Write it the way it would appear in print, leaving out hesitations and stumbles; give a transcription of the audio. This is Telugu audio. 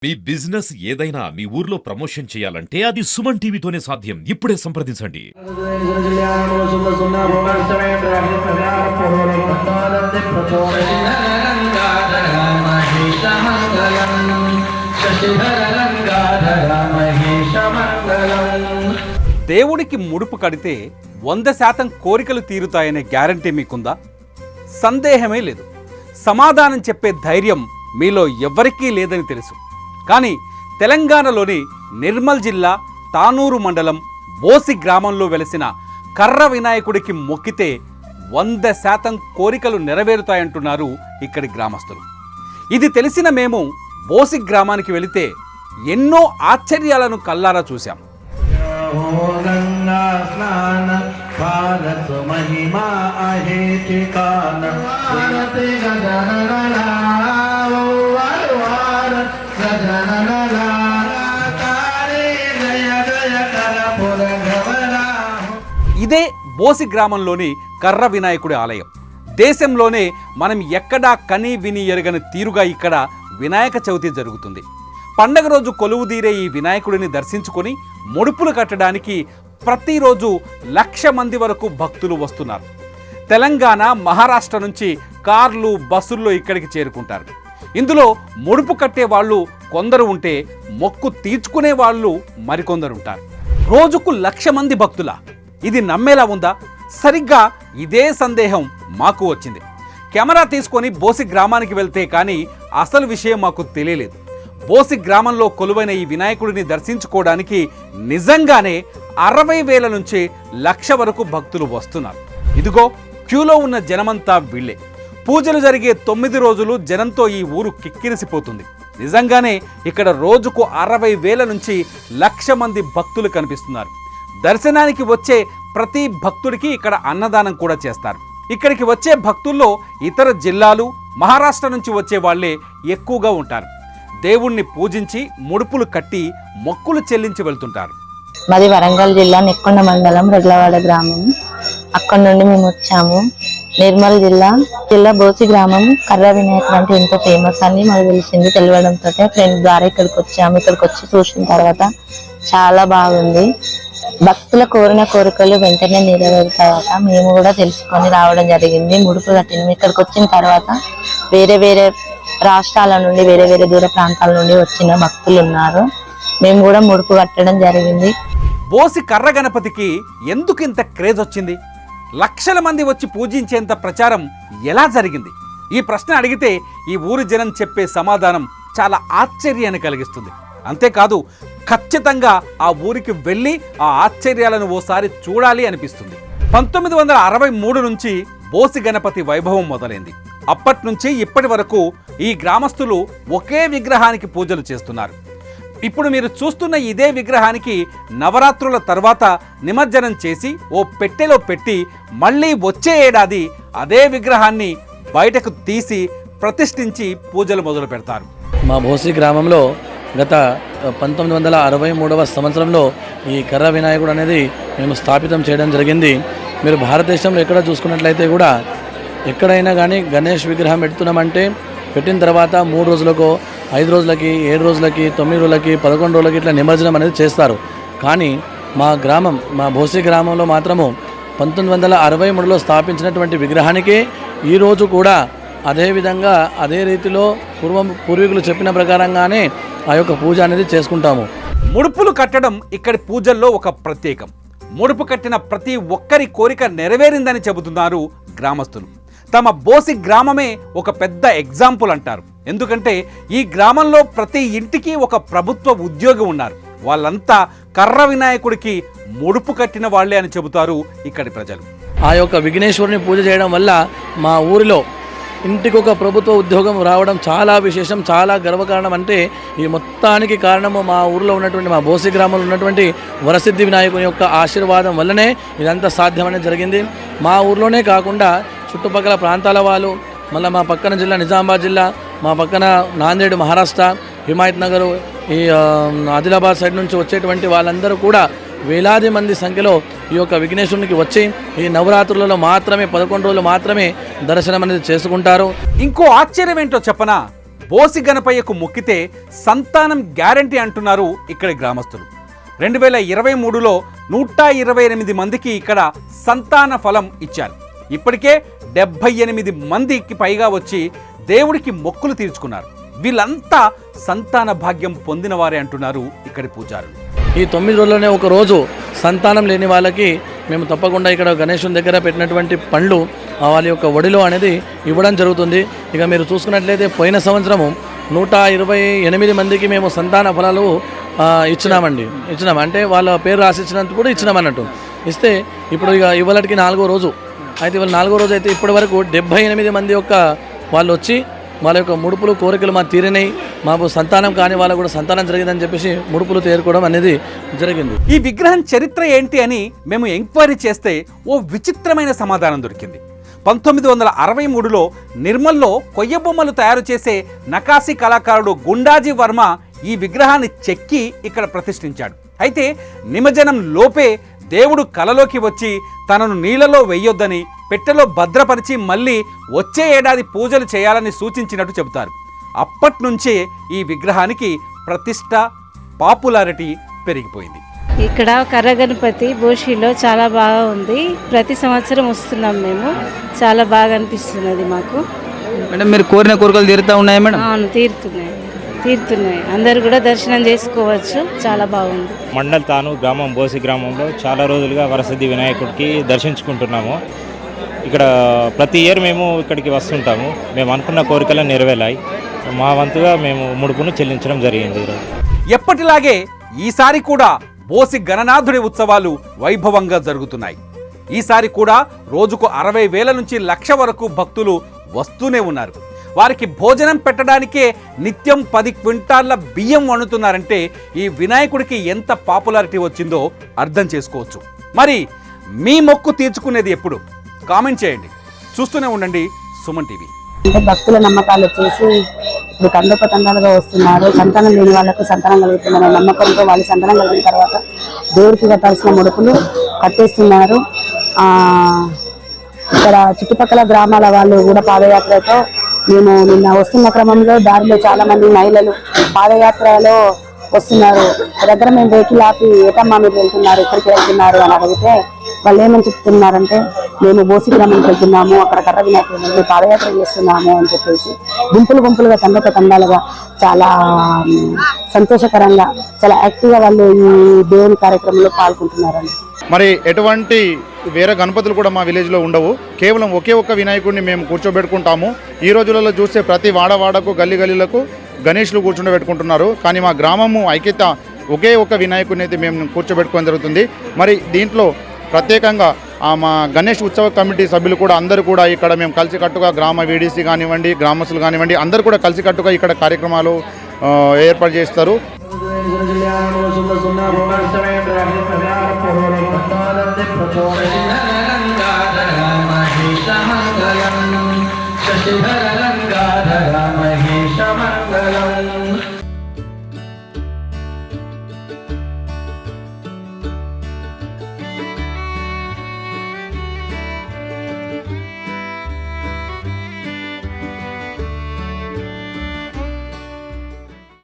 మీ బిజినెస్ ఏదైనా మీ ఊర్లో ప్రమోషన్ చేయాలంటే అది సుమన్ టీవీతోనే సాధ్యం. ఇప్పుడే సంప్రదించండి. దేవుడికి ముడుపు కడితే 100% కోరికలు తీరుతాయనే గ్యారంటీ మీకుందా? సందేహమే లేదు. సమాధానం చెప్పే ధైర్యం మీలో ఎవ్వరికీ లేదని తెలుసు. కానీ తెలంగాణలోని నిర్మల్ జిల్లా తానూరు మండలం బోసి గ్రామంలో వెలసిన కర్ర వినాయకుడికి మొక్కితే 100% కోరికలు నెరవేరుతాయంటున్నారు ఇక్కడి గ్రామస్తులు. ఇది తెలిసిన మేము బోసి గ్రామానికి వెళితే ఎన్నో ఆశ్చర్యాలను కల్లారా చూశాం. ఇదే బోసి గ్రామంలోని కర్ర వినాయకుడి ఆలయం. దేశంలోనే మనం ఎక్కడా కని విని ఎరగని తీరుగా ఇక్కడ వినాయక చవితి జరుగుతుంది. పండగ రోజు కొలువుదీరే ఈ వినాయకుడిని దర్శించుకొని ముడుపులు కట్టడానికి ప్రతిరోజు 1,00,000 మంది వరకు భక్తులు వస్తున్నారు. తెలంగాణ, మహారాష్ట్ర నుంచి కార్లు, బస్సుల్లో ఇక్కడికి చేరుకుంటారు. ఇందులో ముడుపు కట్టే వాళ్ళు కొందరు ఉంటే మొక్కు తీర్చుకునే వాళ్ళు మరికొందరు ఉంటారు. రోజుకు 1,00,000 మంది భక్తుల ఇది నమ్మేలా ఉందా? సరిగ్గా ఇదే సందేహం మాకు వచ్చింది. కెమెరా తీసుకొని బోసి గ్రామానికి వెళ్తే కానీ అసలు విషయం మాకు తెలియలేదు. బోసి గ్రామంలో కొలువైన ఈ వినాయకుడిని దర్శించుకోవడానికి నిజంగానే 60,000 నుంచి 1,00,000 వరకు భక్తులు వస్తున్నారు. ఇదిగో క్యూలో ఉన్న జనమంతా వీళ్ళే. పూజలు జరిగే 9 రోజులు జనంతో ఈ ఊరు కిక్కిరిసిపోతుంది. నిజంగానే ఇక్కడ రోజుకు 60,000 నుంచి 1,00,000 మంది భక్తులు కనిపిస్తున్నారు. దర్శనానికి వచ్చే ప్రతి భక్తుడికి ఇక్కడ అన్నదానం కూడా చేస్తారు. ఇక్కడికి వచ్చే భక్తుల్లో ఇతర జిల్లాలు, మహారాష్ట్ర నుంచి వచ్చే వాళ్ళే ఎక్కువగా ఉంటారు. దేవుణ్ణి పూజించి ముడుపులు కట్టి మొక్కులు చెల్లించి వెళ్తుంటారు. మాది వరంగల్ జిల్లా నెక్కొండ మండలం రెగ్లవాడ గ్రామం. అక్కడ నుండి మేము వచ్చాము. నిర్మల్ జిల్లా బోసి గ్రామం కర్ర వినాయకుడు అంటే ఎంతో ఫేమస్ అని మాకు తెలిసింది. తెలియడంతో ఫ్రెండ్ ద్వారా ఇక్కడికి వచ్చాము. ఇక్కడికి వచ్చి చూసిన తర్వాత చాలా బాగుంది. భక్తుల కోరిన కోరికలు వెంటనే నెరవేరుతాయట మేము కూడా తెలుసుకొని రావడం జరిగింది. ముడుపు కట్టిన ఇక్కడికి వచ్చిన తర్వాత వేరే వేరే రాష్ట్రాల నుండి, వేరే వేరే దూర ప్రాంతాల నుండి వచ్చిన భక్తులు ఉన్నారు. మేము కూడా ముడుపు కట్టడం జరిగింది. బోసి కర్ర గణపతికి ఎందుకు ఇంత క్రేజ్ వచ్చింది? 1,00,000 మంది వచ్చి పూజించేంత ప్రచారం ఎలా జరిగింది? ఈ ప్రశ్న అడిగితే ఈ ఊరి జనం చెప్పే సమాధానం చాలా ఆశ్చర్యాన్ని కలిగిస్తుంది. అంతేకాదు, ఖచ్చితంగా ఆ ఊరికి వెళ్ళి ఆ ఆశ్చర్యాలను ఓసారి చూడాలి అనిపిస్తుంది. 1963 నుంచి బోసి గణపతి వైభవం మొదలైంది. అప్పటి నుంచి ఇప్పటి వరకు ఈ గ్రామస్తులు ఒకే విగ్రహానికి పూజలు చేస్తున్నారు. ఇప్పుడు మీరు చూస్తున్న ఇదే విగ్రహానికి నవరాత్రుల తర్వాత నిమజ్జనం చేసి ఓ పెట్టెలో పెట్టి మళ్ళీ వచ్చే ఏడాది అదే విగ్రహాన్ని బయటకు తీసి ప్రతిష్ఠించి పూజలు మొదలు పెడతారు. మా బోసి గ్రామంలో గత 1963వ సంవత్సరంలో ఈ కర్ర వినాయకుడు అనేది మేము స్థాపితం చేయడం జరిగింది. మీరు భారతదేశంలో ఎక్కడ చూసుకున్నట్లయితే కూడా ఎక్కడైనా కానీ గణేష్ విగ్రహం పెడుతున్నామంటే పెట్టిన తర్వాత 3 రోజులకో, 5 రోజులకి, 7 రోజులకి, 9 రోజులకి, 11 రోజులకి ఇట్లా నిమజ్జనం అనేది చేస్తారు. కానీ మా బోసి గ్రామంలో మాత్రము 1963లో స్థాపించినటువంటి విగ్రహానికి ఈరోజు కూడా అదేవిధంగా అదే రీతిలో పూర్వీకులు చెప్పిన ప్రకారంగానే ఆ యొక్క పూజ అనేది చేసుకుంటాము. ముడుపులు కట్టడం ఇక్కడి పూజల్లో ఒక ప్రత్యేకం. ముడుపు కట్టిన ప్రతి ఒక్కరి కోరిక నెరవేరిందని చెబుతున్నారు గ్రామస్తులు. తమ బోసి గ్రామమే ఒక పెద్ద ఎగ్జాంపుల్ అంటారు. ఎందుకంటే ఈ గ్రామంలో ప్రతి ఇంటికి ఒక ప్రభుత్వ ఉద్యోగి ఉన్నారు. వాళ్ళంతా కర్ర వినాయకుడికి ముడుపు కట్టిన వాళ్లే అని చెబుతారు ఇక్కడి ప్రజలు. ఆ యొక్క విఘ్నేశ్వరుని పూజ చేయడం వల్ల మా ఊరిలో ఇంటికి ఒక ప్రభుత్వ ఉద్యోగం రావడం చాలా విశేషం, చాలా గర్వకారణం. అంటే ఈ మొత్తానికి కారణము మా ఊరిలో ఉన్నటువంటి, మా బోసి గ్రామంలో ఉన్నటువంటి వరసిద్ధి వినాయకుని యొక్క ఆశీర్వాదం వల్లనే ఇదంతా సాధ్యమనేది జరిగింది. మా ఊర్లోనే కాకుండా చుట్టుపక్కల ప్రాంతాల వాళ్ళు, మళ్ళీ మా పక్కన జిల్లా నిజామాబాద్ జిల్లా, మా పక్కన నాందేడ్ మహారాష్ట్ర, హిమాయత్ నగర్, ఈ ఆదిలాబాద్ సైడ్ నుంచి వచ్చేటువంటి వాళ్ళందరూ కూడా వేలాది మంది సంఖ్యలో ఈ యొక్క విఘ్నేశ్వరునికి వచ్చి ఈ నవరాత్రులలో మాత్రమే 11 రోజులు మాత్రమే దర్శనం అనేది చేసుకుంటారు. ఇంకో ఆశ్చర్యం ఏంటో చెప్పనా? బోసి గణపయ్యకు మొక్కితే సంతానం గ్యారంటీ అంటున్నారు ఇక్కడి గ్రామస్తులు. 2023లో 128 మందికి ఇక్కడ సంతాన ఫలం ఇచ్చారు. ఇప్పటికే 78 మందికి పైగా వచ్చి దేవుడికి మొక్కులు తీర్చుకున్నారు. వీళ్ళంతా సంతాన భాగ్యం పొందిన వారే అంటున్నారు ఇక్కడి పూజారులు. ఈ 9 రోజుల్లోనే ఒక రోజు సంతానం లేని వాళ్ళకి మేము తప్పకుండా ఇక్కడ గణేశుని దగ్గర పెట్టినటువంటి పండ్లు వాళ్ళ యొక్క ఒడిలో అనేది ఇవ్వడం జరుగుతుంది. ఇక మీరు చూసుకున్నట్లయితే పోయిన సంవత్సరము 128 మందికి మేము సంతాన ఫలాలు ఇచ్చినాం. అంటే వాళ్ళ పేరు రాసిచ్చినందుకు కూడా ఇచ్చినామన్నట్టు. ఇస్తే ఇప్పుడు ఇక ఇవాళకి 4వ రోజు అయితే, ఇవాళ 4వ రోజు అయితే ఇప్పటి వరకు 78 మంది యొక్క వాళ్ళు వచ్చి వాళ్ళ యొక్క ముడుపులు కోరికలు మాకు తీరినాయి, మాకు సంతానం కాని వాళ్ళకు కూడా సంతానం జరిగిందని చెప్పేసి ముడుపులు తేరుకోవడం అనేది జరిగింది. ఈ విగ్రహం చరిత్ర ఏంటి అని మేము ఎంక్వైరీ చేస్తే ఓ విచిత్రమైన సమాధానం దొరికింది. 1963లో నిర్మల్లో కొయ్య బొమ్మలు తయారు చేసే నకాశీ కళాకారుడు గుండాజీ వర్మ ఈ విగ్రహాన్ని చెక్కి ఇక్కడ ప్రతిష్ఠించాడు. అయితే నిమజ్జనం లోపే దేవుడు కలలోకి వచ్చి తనను నీళ్లలో వెయ్యొద్దని, పెట్టెలో భద్రపరిచి మళ్ళీ వచ్చే ఏడాది పూజలు చేయాలని సూచించినట్టు చెబుతారు. అప్పట్నుంచే ఈ విగ్రహానికి ప్రతిష్ట, పాపులారిటీ పెరిగిపోయింది. ఇక్కడ కర్ర గణపతి బోషిలో చాలా బాగా ఉంది. ప్రతి సంవత్సరం వస్తున్నాం మేము. చాలా బాగా అనిపిస్తున్నది మాకు. మేడం, మీరు కోరిన కోరికలు తీరుతా ఉన్నాయా మేడం? అవును, తీరుతున్నాయి. అందరు కూడా దర్శనం చేసుకోవచ్చు. చాలా బాగుంది. మండల్ తాను గ్రామం బోసి గ్రామంలో చాలా రోజులుగా వరసిద్ధి వినాయకుడికి దర్శించుకుంటున్నాము. ఇక్కడ ప్రతి ఇయర్ మేము ఇక్కడికి వస్తుంటాము. మేము అనుకున్న కోరికలు నెరవేరాయి. మా వంతుగా మేము ముడుపును చెల్లించడం జరిగింది. ఎప్పటిలాగే ఈసారి కూడా బోసి గణనాథుడి ఉత్సవాలు వైభవంగా జరుగుతున్నాయి. ఈసారి కూడా రోజుకు 60,000 నుంచి 1,00,000 వరకు భక్తులు వస్తూనే ఉన్నారు. వారికి భోజనం పెట్టడానికే నిత్యం 10 క్వింటాళ్ల బియ్యం వండుతున్నారంటే ఈ వినాయకుడికి ఎంత పాపులారిటీ వచ్చిందో అర్థం చేసుకోవచ్చు. మరి మీ మొక్కు తీర్చుకునేది ఎప్పుడు? కామెంట్ చేయండి. చూస్తూనే ఉండండి సుమన్ టీవీ. అంటే భక్తుల నమ్మకాలు వచ్చేసి ఇప్పుడు తండోపతండాలుగా వస్తున్నారు. సంతానం లేని వాళ్ళకు సంతానం కలుగుతుందనే నమ్మకంతో వాళ్ళు సంతానం కలిగిన తర్వాత దేవుడికి కట్టాల్సిన ముడుపులు కట్టేస్తున్నారు. ఇక్కడ చుట్టుపక్కల గ్రామాల వాళ్ళు కూడా పాదయాత్రతో మేము నిన్న వస్తున్న క్రమంలో దారిలో చాలా మంది మహిళలు పాదయాత్రలో వస్తున్నారు. దగ్గర మేము వెహికల్ ఆపి ఏటమ్మా మీరు వెళ్తున్నారు, ఎక్కడికి వెళ్తున్నారు అని అడిగితే వాళ్ళు ఏమని చెప్తున్నారంటే మేము బోసి గ్రామానికి వెళ్తున్నాము, అక్కడ కర్ర వినాయకుడు పాదయాత్ర చేస్తున్నాము అని చెప్పేసి గుంపులుగా తండాలుగా చాలా సంతోషకరంగా చాలా యాక్టివ్గా వాళ్ళు ఈ దేవుని కార్యక్రమంలో పాల్గొంటున్నారండి. మరి ఎటువంటి వేరే గణపతులు కూడా మా విలేజ్లో ఉండవు. కేవలం ఒకే ఒక్క వినాయకుడిని మేము కూర్చోబెట్టుకుంటాము. ఈ రోజులలో చూస్తే ప్రతి వాడవాడకు గల్లీలకు గణేష్లు కూర్చోబెట్టుకుంటున్నారు. కానీ మా గ్రామము ఐక్యత ఒకే ఒక్క వినాయకుడిని అయితే మేము కూర్చోబెట్టుకోవడం జరుగుతుంది. మరి దీంట్లో ప్రత్యేకంగా మా గణేష్ ఉత్సవ కమిటీ సభ్యులు కూడా అందరూ కూడా ఇక్కడ మేము కలిసికట్టుగా గ్రామ వీడీసీ కానివ్వండి, గ్రామస్తులు కానివ్వండి, అందరూ కూడా కలిసికట్టుగా ఇక్కడ కార్యక్రమాలు ఏర్పాటు చేస్తారు. శశిధర